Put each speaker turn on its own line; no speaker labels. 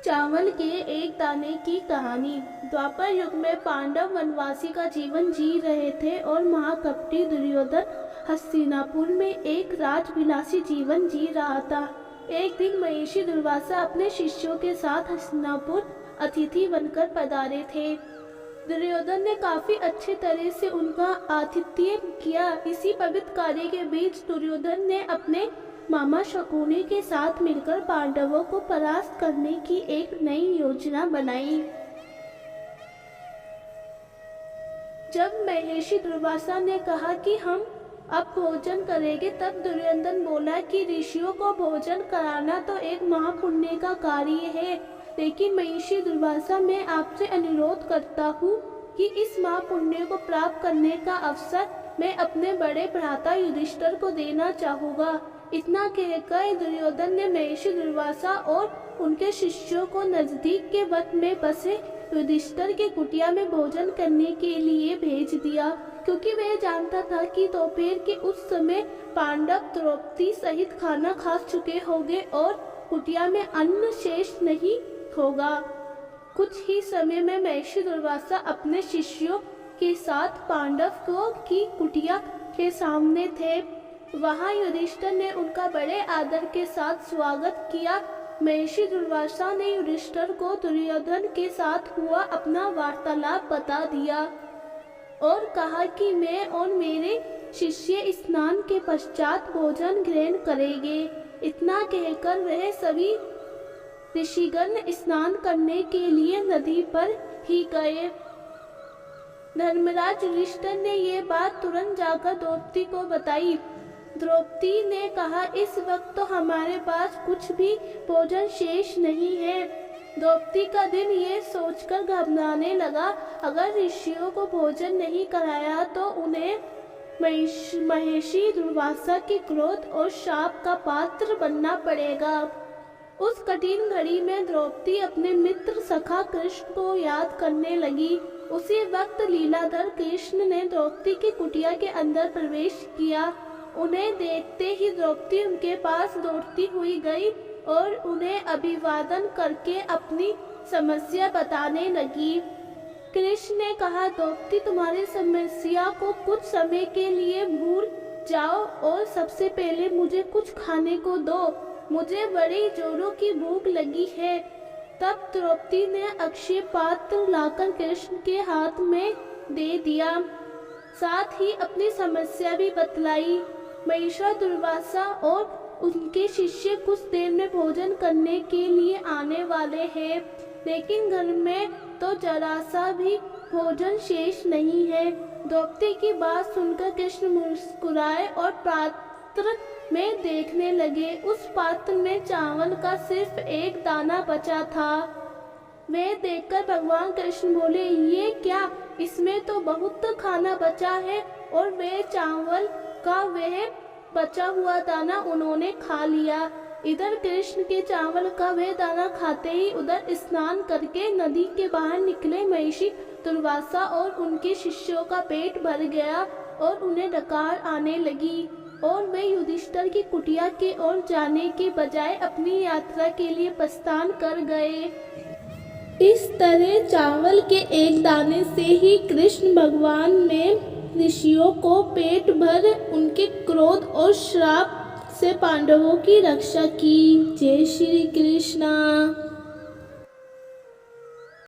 चावल के एक दाने की कहानी। द्वापर युग में पांडव वनवासी का जीवन जी रहे थे और महाकपटी दुर्योधन हस्तिनापुर में एक राजविलासी जीवन जी रहा था। एक दिन महिषी दुर्वासा अपने शिष्यों के साथ हस्तिनापुर अतिथि बनकर पधारे थे। दुर्योधन ने काफी अच्छे तरह से उनका आतिथ्य किया। इसी पवित्र कार्य के बीच दुर्योधन ने अपने मामा शकुनी के साथ मिलकर पांडवों को परास्त करने की एक नई योजना बनाई। जब महिषी दुर्वासा ने कहा कि हम अब भोजन करेंगे, तब दुर्योधन बोला कि ऋषियों को भोजन कराना तो एक महापुण्य का कार्य है, लेकिन महिषी दुर्वासा मैं आपसे अनुरोध करता हूँ कि इस महापुण्य को प्राप्त करने का अवसर मैं अपने बड़े भ्राता युधिष्ठिर को देना चाहूँगा। इतना कहकर दुर्योधन ने महिषी दुर्वासा और उनके शिष्यों को नजदीक के वन में बसे युधिष्ठिर के कुटिया में भोजन करने के लिए भेज दिया, क्योंकि वह जानता था कि दोपहर के उस समय पांडव द्रौपदी सहित खाना खा चुके होंगे और कुटिया में अन्न शेष नहीं होगा। कुछ ही समय में महिषी दुर्वासा अपने शिष्यों के साथ पांडव की कुटिया के सामने थे। वहां युधिष्ठिर ने उनका बड़े आदर के साथ स्वागत किया। महिषी दुर्वासा ने युधिष्ठिर को दुर्योधन के साथ हुआ अपना वार्तालाप बता दिया और कहा कि मैं और मेरे शिष्य स्नान के पश्चात भोजन ग्रहण करेंगे। इतना कहकर वह सभी ऋषिगण स्नान करने के लिए नदी पर ही गए। धर्मराज युधिष्ठिर ने ये बात तुरंत जाकर द्रौपदी को बताई। द्रौपदी ने कहा, इस वक्त तो हमारे पास कुछ भी भोजन शेष नहीं है। द्रौपदी का दिल ये सोचकर घबराने लगा, अगर ऋषियों को भोजन नहीं कराया तो उन्हें महिषी दुर्वासा के क्रोध और शाप का पात्र बनना पड़ेगा। उस कठिन घड़ी में द्रौपदी अपने मित्र सखा कृष्ण को याद करने लगी। उसी वक्त लीलाधर कृष्ण ने द्रौपदी की कुटिया के अंदर प्रवेश किया। उन्हें देखते ही द्रौपदी उनके पास दौड़ती हुई गई और उन्हें अभिवादन करके अपनी समस्या बताने लगी। कृष्ण ने कहा, द्रौपदी तुम्हारी समस्या को कुछ समय के लिए भूल जाओ और सबसे पहले मुझे कुछ खाने को दो, मुझे बड़ी जोरों की भूख लगी है। तब द्रौपदी ने अक्षय पात्र लाकर कृष्ण के हाथ में दे दिया, साथ ही अपनी समस्या भी बतलाई। महिषी दुर्वासा और उनके शिष्य कुछ देर में भोजन करने के लिए आने वाले हैं, लेकिन घर में तो जरा सा भी भोजन शेष नहीं है। द्रौपदी की बात सुनकर कृष्ण मुस्कुराए और पात्र में देखने लगे। उस पात्र में चावल का सिर्फ एक दाना बचा था। वे देखकर भगवान कृष्ण बोले, ये क्या, इसमें तो बहुत खाना बचा है। और वे चावल का वह बचा हुआ दाना उन्होंने खा लिया। इधर कृष्ण के चावल का वह दाना खाते ही उधर स्नान करके नदी के बाहर निकले महिषी दुर्वासा और उनके शिष्यों का पेट भर गया और उन्हें डकार आने लगी और वे युधिष्ठिर की कुटिया के ओर जाने के बजाय अपनी यात्रा के लिए प्रस्थान कर गए। इस तरह चावल के एक दाने से ही कृष्ण भगवान ने ऋषियों को पेट भर उनके क्रोध और श्राप से पांडवों की रक्षा की। जय श्री कृष्णा।